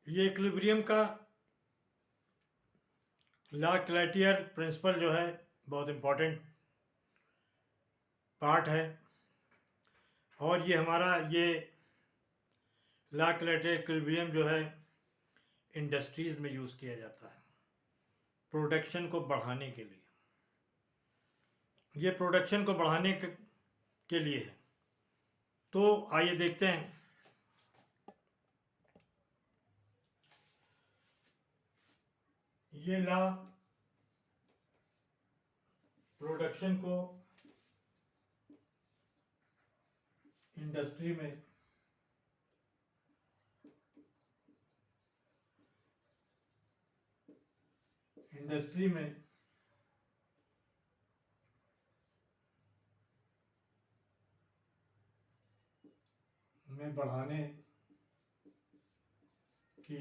ये इक्विलिब्रियम का ला क्लैटियर प्रिंसिपल जो है बहुत इम्पोर्टेंट पार्ट है। और ये हमारा ये ला क्लैटियर इक्विलिब्रियम जो है इंडस्ट्रीज़ में यूज़ किया जाता है प्रोडक्शन को बढ़ाने के लिए। ये प्रोडक्शन को बढ़ाने के लिए है। तो आइए देखते हैं ये ला प्रोडक्शन को इंडस्ट्री में बढ़ाने के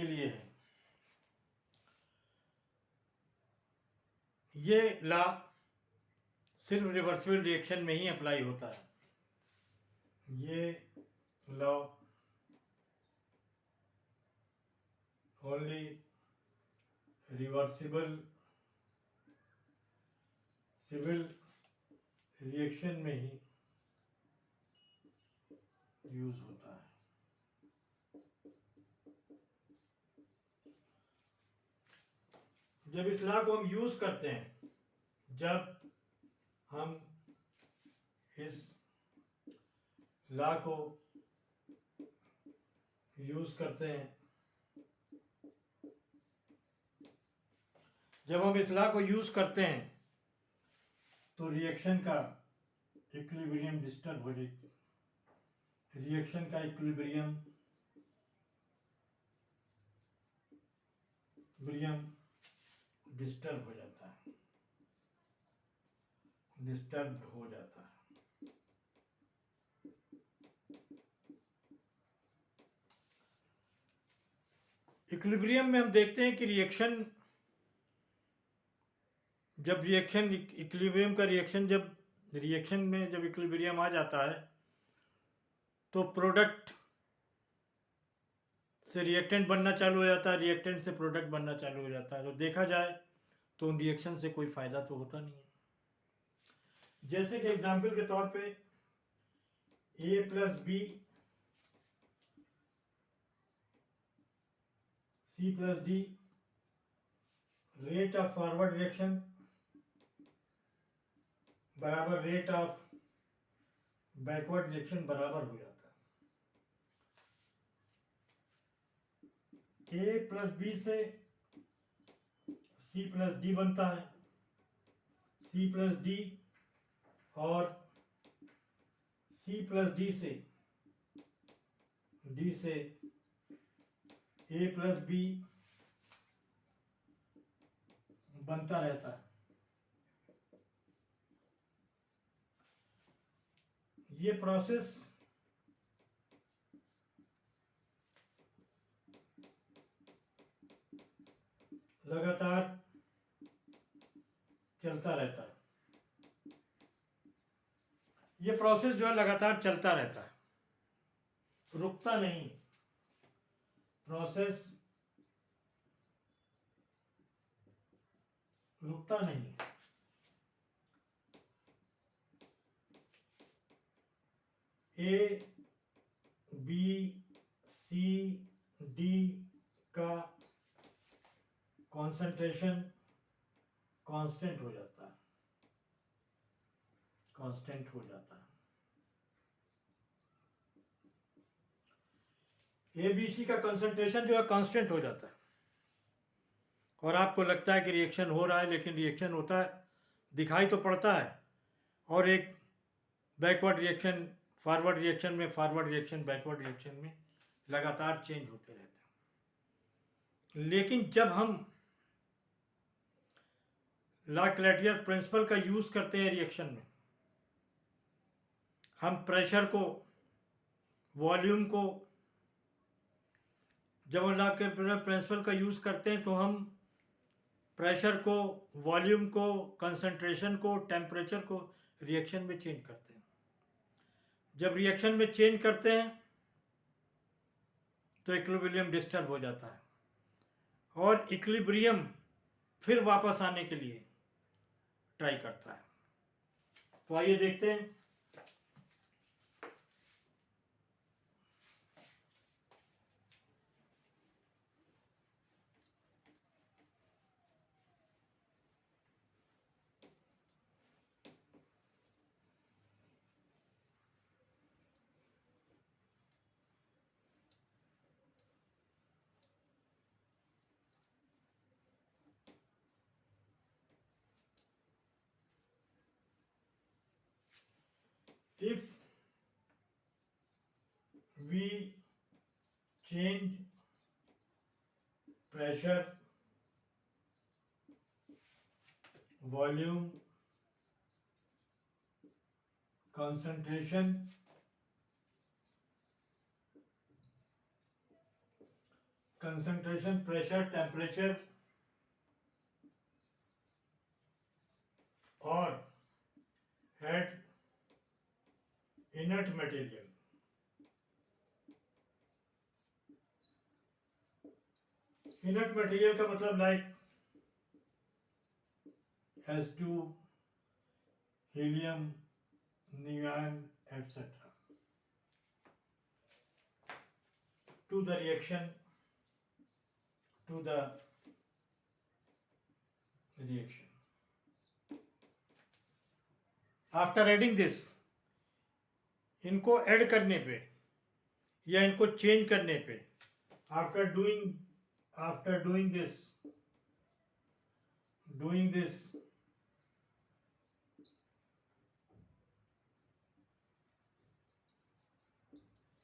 लिए है। ये ला सिर्फ रिवर्सिबल रिएक्शन में ही अप्लाई होता है। ये law only reversible civil reaction में ही यूज होता है। जब इस लॉ को हम यूज करते हैं, जब हम इस लॉ को यूज करते हैं, जब हम इस लॉ को यूज करते हैं तो रिएक्शन का इक्विलिब्रियम डिस्टर्ब हो जाएगा। रिएक्शन का इक्विलिब्रियम डिस्टर्ब हो जाता है, डिस्टर्ब हो जाता है। इक्विलिब्रियम में हम देखते हैं कि रिएक्शन इक्विलिब्रियम का रिएक्शन जब इक्विलिब्रियम आ जाता है तो प्रोडक्ट से रिएक्टेंट बनना चालू हो जाता है, रिएक्टेंट से प्रोडक्ट बनना चालू हो जाता है। तो देखा जाए तो उन रिएक्शन से कोई फायदा तो होता नहीं है। जैसे कि एग्जाम्पल के तौर पे A plus B C plus D, rate of forward reaction बराबर रेट ऑफ बैकवर्ड रिएक्शन बराबर हो जाता है। A प्लस बी से C प्लस डी बनता है, C प्लस डी और C प्लस डी से A प्लस बी बनता रहता है। ये प्रोसेस लगातार चलता रहता है। ये प्रोसेस जो है लगातार चलता रहता है, रुकता नहीं। प्रोसेस रुकता नहीं। A, B, C, D का कॉन्सेंट्रेशन कांस्टेंट हो जाता है, ए बी सी का कंसंट्रेशन जो है कांस्टेंट हो जाता है। और आपको लगता है कि रिएक्शन हो रहा है, लेकिन रिएक्शन होता है, दिखाई तो पड़ता है। और एक बैकवर्ड रिएक्शन फॉरवर्ड रिएक्शन में, फॉरवर्ड रिएक्शन बैकवर्ड रिएक्शन में लगातार चेंज होते रहते हैं। लेकिन जब हम ला क्लैटियर प्रिंसिपल का यूज करते हैं रिएक्शन में, हम प्रेशर को, वॉल्यूम को, जब हम ला क्लैटियर प्रिंसिपल का यूज करते हैं तो हम प्रेशर को, वॉल्यूम को, कंसंट्रेशन को, टेम्परेचर को रिएक्शन में चेंज करते हैं। जब रिएक्शन में चेंज करते हैं तो इक्विलिब्रियम डिस्टर्ब हो जाता है और इक्विलिब्रियम फिर वापस आने के लिए ट्राई करता है। तो आइए देखते हैं। If we change pressure, volume, concentration, pressure, temperature or head inert material, inert material का मतलब like H2, helium, neon, etc. to the reaction, after adding this, इनको ऐड करने पे या इनको चेंज करने पे, after doing this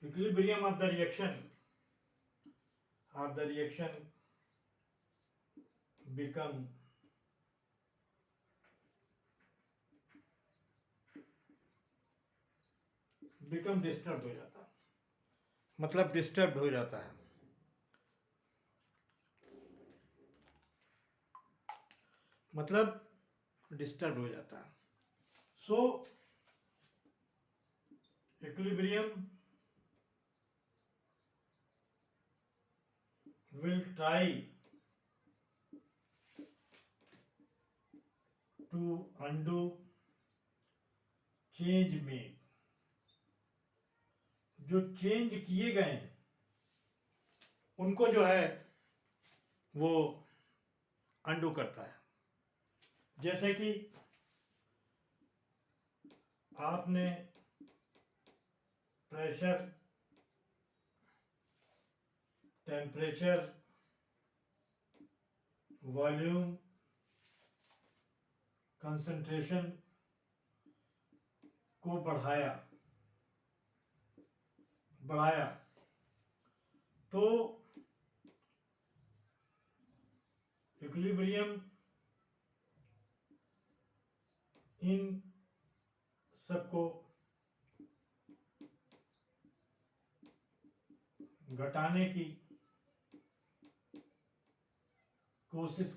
equilibrium of the reaction become disturb हो जाता है, मतलब डिस्टर्ब हो जाता है। सो equilibrium will try to undo change made, जो चेंज किए गए हैं उनको जो है वो अंडू करता है। जैसे कि आपने प्रेशर, टेम्परेचर, वॉल्यूम, कंसंट्रेशन को बढ़ाया तो इक्विलिब्रियम इन सबको घटाने की कोशिश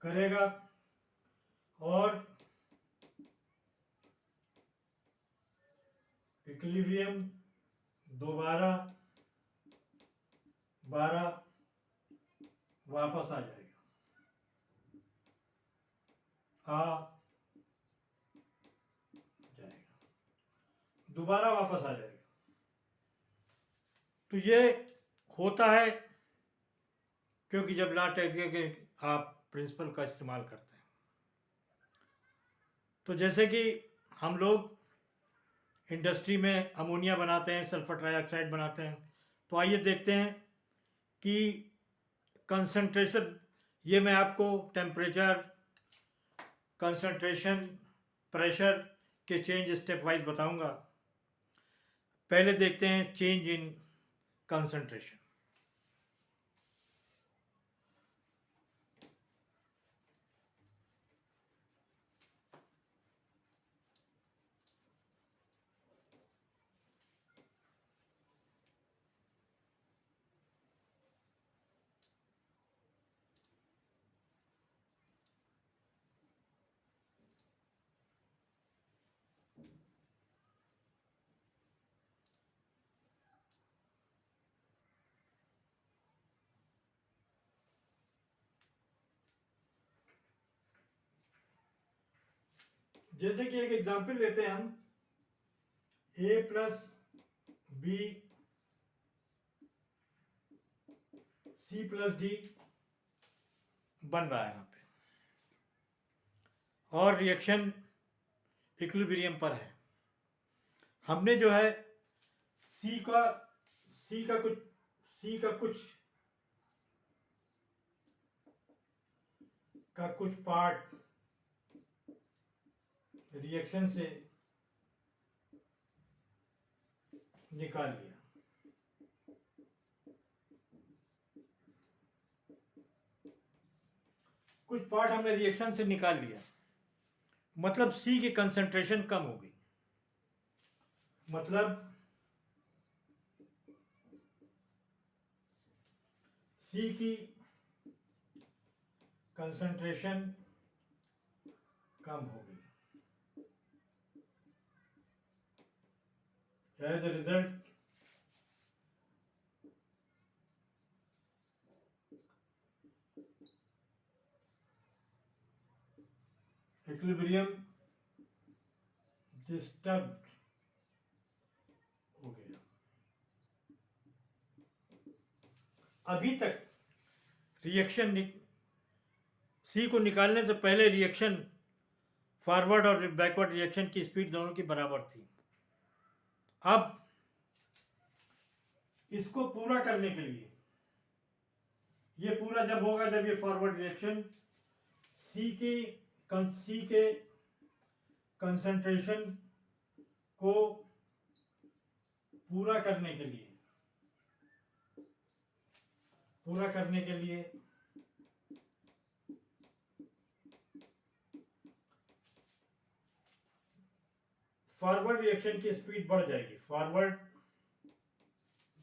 करेगा और इक्विलिब्रियम दोबारा 12 वापस आ जाएगा। तो ये होता है क्योंकि जब ला के आप प्रिंसिपल का इस्तेमाल करते हैं। तो जैसे कि हम लोग इंडस्ट्री में अमोनिया बनाते हैं, सल्फर ट्राइऑक्साइड बनाते हैं, तो आइए देखते हैं कि कंसंट्रेशन, ये मैं आपको टेम्परेचर, कंसंट्रेशन, प्रेशर के चेंज स्टेप वाइज बताऊंगा। पहले देखते हैं चेंज इन कंसंट्रेशन। जैसे कि एक एग्जांपल लेते हैं हम, A plus B C plus D बन रहा है यहाँ पे, और रिएक्शन इक्विलिब्रियम पर है। हमने जो है C का कुछ पार्ट रिएक्शन से निकाल लिया। कुछ पार्ट हमने रिएक्शन से निकाल लिया, मतलब C की कंसंट्रेशन कम हो गई, मतलब C की कंसंट्रेशन कम हो गई। As a result equilibrium disturb हो गया। अभी तक रिएक्शन C को निकालने से पहले रिएक्शन फॉरवर्ड और बैकवर्ड रिएक्शन की स्पीड दोनों की बराबर थी। अब इसको पूरा करने के लिए, ये पूरा जब होगा जब ये फॉरवर्ड रिएक्शन C के कंसंट्रेशन को पूरा करने के लिए फॉरवर्ड रिएक्शन की स्पीड बढ़ जाएगी। फॉरवर्ड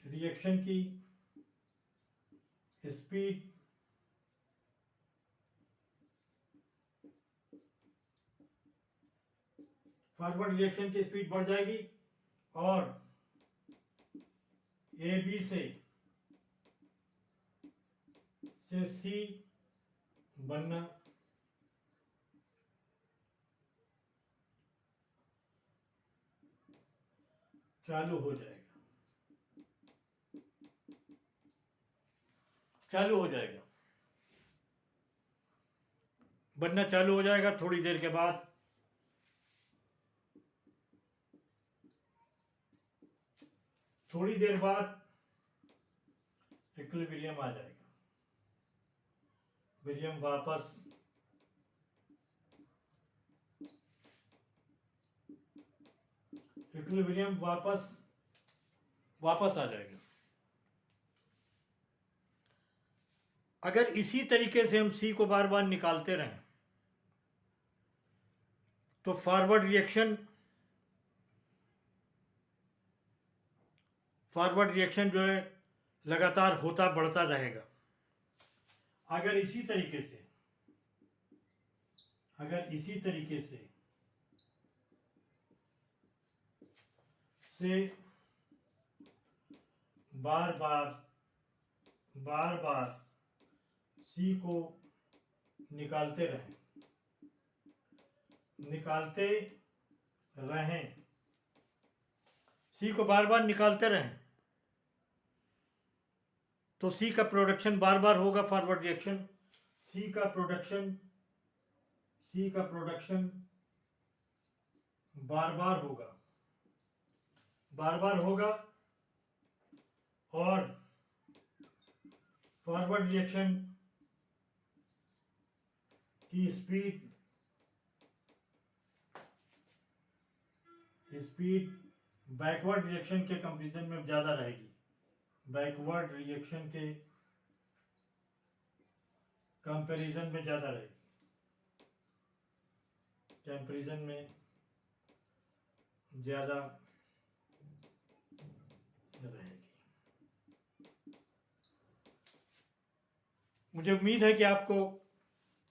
रिएक्शन की स्पीड बढ़ जाएगी और ए बी से C बनना चालू हो जाएगा। बनना चालू हो जाएगा। थोड़ी देर के बाद इक्विलिब्रियम आ जाएगा। इक्विलिब्रियम वापस आ जाएगा। अगर इसी तरीके से हम C को बार बार निकालते रहें तो फॉरवर्ड रिएक्शन जो है लगातार होता बढ़ता रहेगा। अगर इसी तरीके से बार बार C को निकालते रहें C को बार बार निकालते रहें तो C का प्रोडक्शन बार बार होगा। फॉरवर्ड रिएक्शन C का प्रोडक्शन बार बार होगा और फॉरवर्ड रिएक्शन की स्पीड बैकवर्ड रिएक्शन के कंपैरिजन में ज़्यादा रहेगी। कंपैरिजन में ज़्यादा रहेगी। मुझे उम्मीद है कि आपको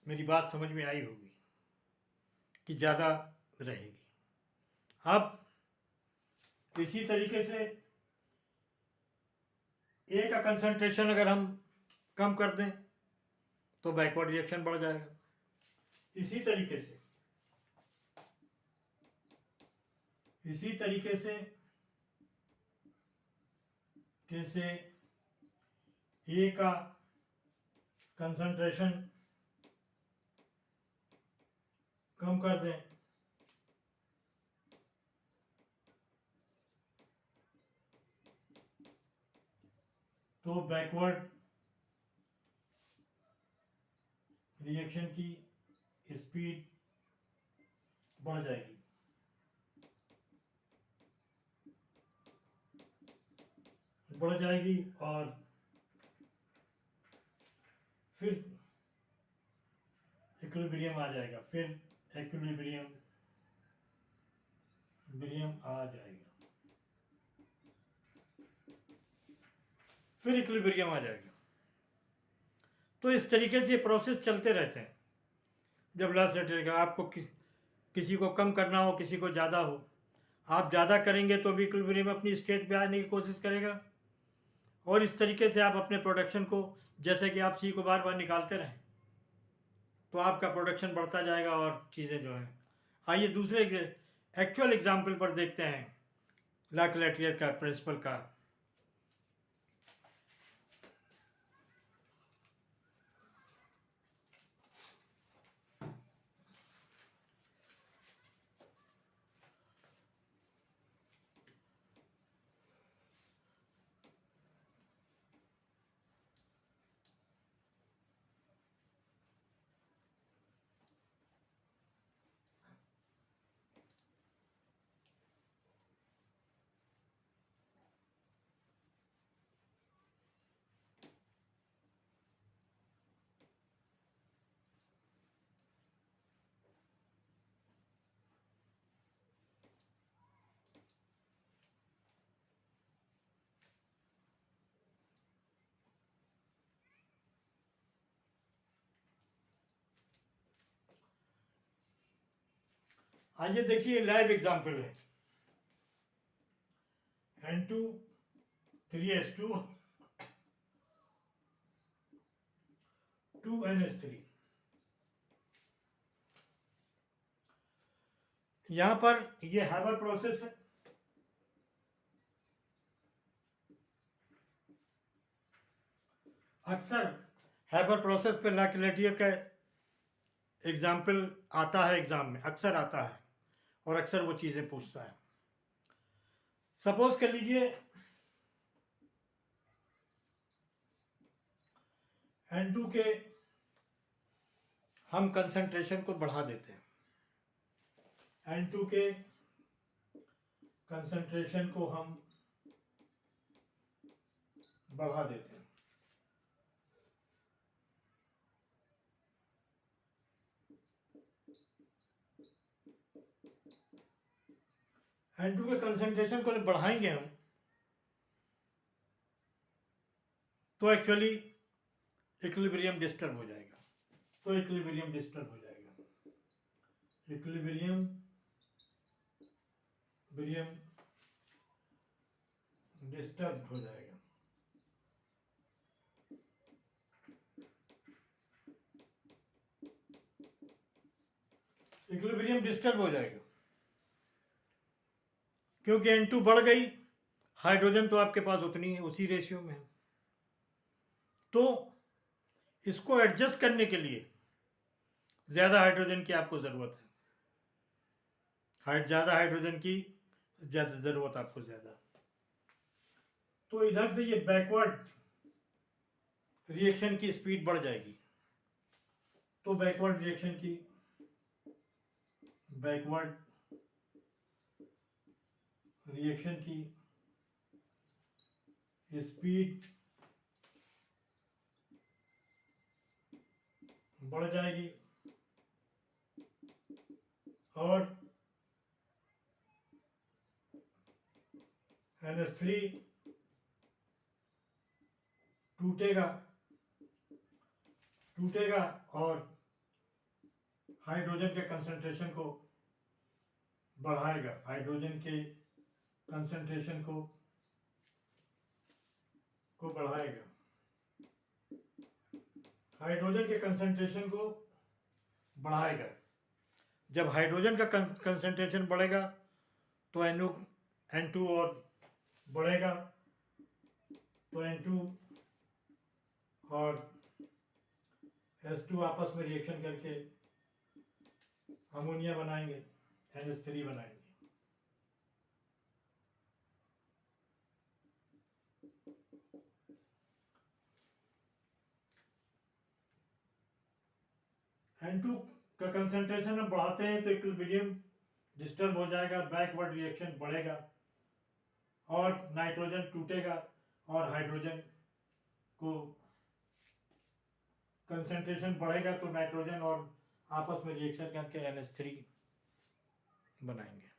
मेरी बात समझ में आई होगी कि ज़्यादा रहेगी। अब इसी तरीके से A का कंसंट्रेशन अगर हम कम कर दें तो बैकवर्ड रिएक्शन बढ़ जाएगा। इसी तरीके से इसी तरीके से जैसे ए का कंसंट्रेशन कम कर दें तो बैकवर्ड रिएक्शन की स्पीड बढ़ जाएगी। और फिर इक्विलिब्रियम आ जाएगा। फिर इक्विलिब्रियम आ जाएगा। तो इस तरीके से प्रोसेस चलते रहते हैं। जब लास्ट रेट आपको किसी को कम करना हो, किसी को ज़्यादा हो, आप ज़्यादा करेंगे तो भी इक्विलिब्रियम अपनी स्टेट पे आने की कोशिश करेगा। और इस तरीके से आप अपने प्रोडक्शन को, जैसे कि आप सी को बार बार निकालते रहें तो आपका प्रोडक्शन बढ़ता जाएगा और चीज़ें जो हैं। आइए दूसरे एक्चुअल एग्जाम्पल पर देखते हैं लाक्लेटियर का प्रिंसिपल का। आइए देखिए लाइव एग्जाम्पल है। N2 3H2 2NH3। यहां पर ये हैबर प्रोसेस है। अक्सर हैबर प्रोसेस पे लाक्लेटियर का एग्जाम्पल आता है एग्जाम में, अक्सर आता है और अक्सर वो चीज़ें पूछता है। सपोज कर लीजिए N2 के हम कंसंट्रेशन को बढ़ा देते हैं। N2 के कंसंट्रेशन को हम बढ़ा देते हैं। N2 के कंसंट्रेशन को बढ़ाएंगे हम तो एक्चुअली इक्विलिब्रियम डिस्टर्ब हो जाएगा। इक्विलिब्रियम डिस्टर्ब हो जाएगा। इक्विलिब्रियम डिस्टर्ब हो जाएगा क्योंकि N2 बढ़ गई, हाइड्रोजन तो आपके पास उतनी है, उसी रेशियो में है। तो इसको एडजस्ट करने के लिए ज़्यादा हाइड्रोजन की आपको ज़रूरत है। ज़्यादा हाइड्रोजन की ज़रूरत आपको ज़्यादा। तो इधर से ये बैकवर्ड रिएक्शन की स्पीड बढ़ जाएगी। तो बैकवर्ड रिएक्शन की स्पीड बढ़ जाएगी और NH3 टूटेगा और हाइड्रोजन के कंसंट्रेशन को बढ़ाएगा। हाइड्रोजन के कंसंट्रेशन को बढ़ाएगा। हाइड्रोजन के कंसंट्रेशन को बढ़ाएगा। जब हाइड्रोजन का कंसंट्रेशन बढ़ेगा तो N2 और बढ़ेगा, तो N2 और H2 आपस में रिएक्शन करके अमोनिया बनाएंगे, NH3 बनाएंगे। N2 का कंसंट्रेशन हम बढ़ाते हैं तो इक्विलिब्रियम डिस्टर्ब हो जाएगा, बैकवर्ड रिएक्शन बढ़ेगा और नाइट्रोजन टूटेगा और हाइड्रोजन को कंसंट्रेशन बढ़ेगा तो नाइट्रोजन और आपस में रिएक्शन करके NH3 बनाएंगे,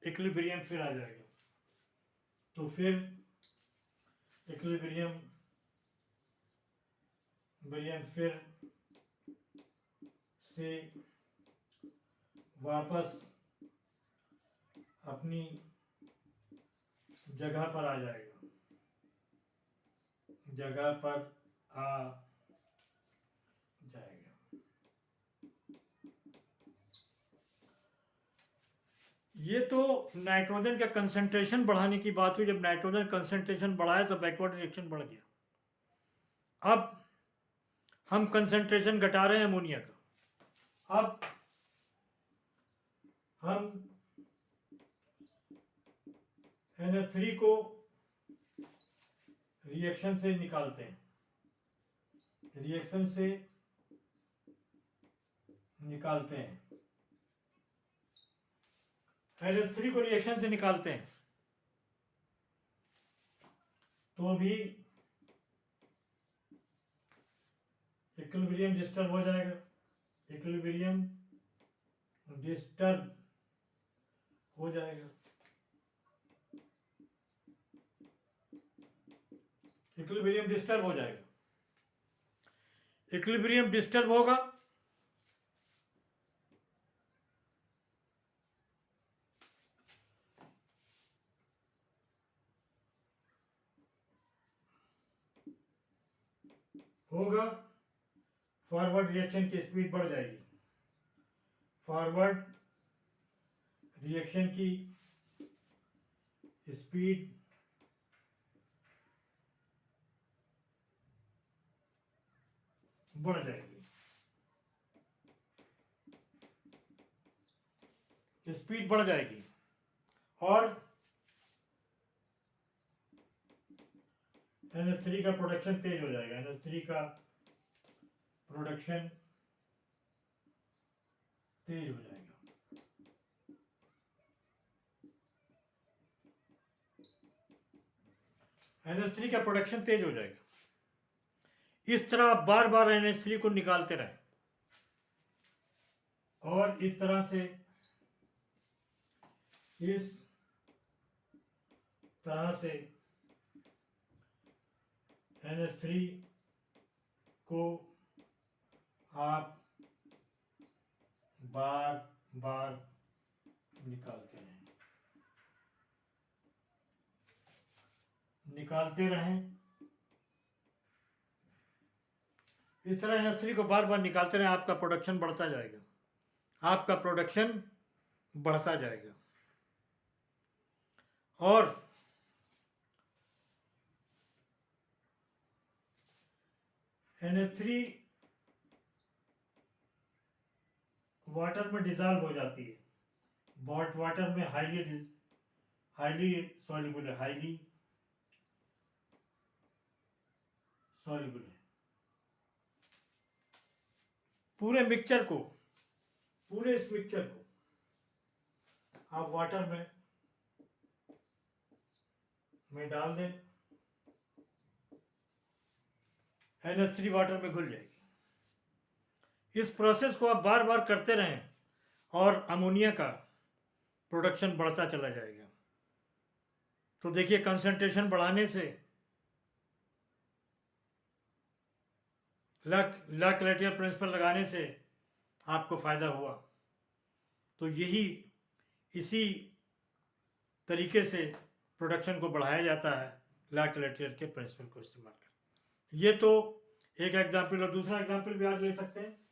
इक्विलिब्रियम फिर आ जाएगा। तो फिर इक्विलिब्रियम फिर से वापस अपनी जगह पर आ जाएगा, जगह पर आ जाएगा। ये तो नाइट्रोजन का कंसंट्रेशन बढ़ाने की बात हुई। जब नाइट्रोजन कंसंट्रेशन बढ़ाया तो बैकवर्ड रिएक्शन बढ़ गया। अब हम कंसंट्रेशन घटा रहे हैं अमोनिया का। अब हम NH3 को रिएक्शन से निकालते हैं, रिएक्शन से निकालते हैं, NH3 को रिएक्शन से निकालते हैं तो भी इक्विलिब्रियम डिस्टर्ब हो जाएगा, इक्विलिब्रियम डिस्टर्ब हो जाएगा, इक्विलिब्रियम डिस्टर्ब हो जाएगा। इक्विलिब्रियम डिस्टर्ब होगा फॉरवर्ड रिएक्शन की स्पीड बढ़ जाएगी, फॉरवर्ड रिएक्शन की स्पीड बढ़ जाएगी, स्पीड बढ़ जाएगी और NH3 का प्रोडक्शन तेज हो जाएगा, NH3 का प्रोडक्शन तेज हो जाएगा। NH3 का प्रोडक्शन तेज हो जाएगा। इस तरह आप बार बार NH3 को निकालते रहें और इस तरह से NH3 को आप बार बार निकालते रहें, इस तरह NH3 को बार बार निकालते रहें, आपका प्रोडक्शन बढ़ता जाएगा, आपका प्रोडक्शन बढ़ता जाएगा। और NH3 वाटर में डिसॉल्व हो जाती है, वाटर में हाईली सॉल्युबल है, हाईली सॉल्युबल है। पूरे इस मिक्सचर को आप वाटर में डाल दें, NH3 वाटर में घुल जाएगी। इस प्रोसेस को आप बार बार करते रहें और अमोनिया का प्रोडक्शन बढ़ता चला जाएगा। तो देखिए, कंसंट्रेशन बढ़ाने से ला-क्लैटियर प्रिंसिपल लगाने से आपको फायदा हुआ। तो इसी तरीके से प्रोडक्शन को बढ़ाया जाता है ला-क्लैटियर के प्रिंसिपल को इस्तेमाल कर। ये तो एक एग्जाम्पल, और दूसरा एग्जाम्पल भी आप ले सकते हैं।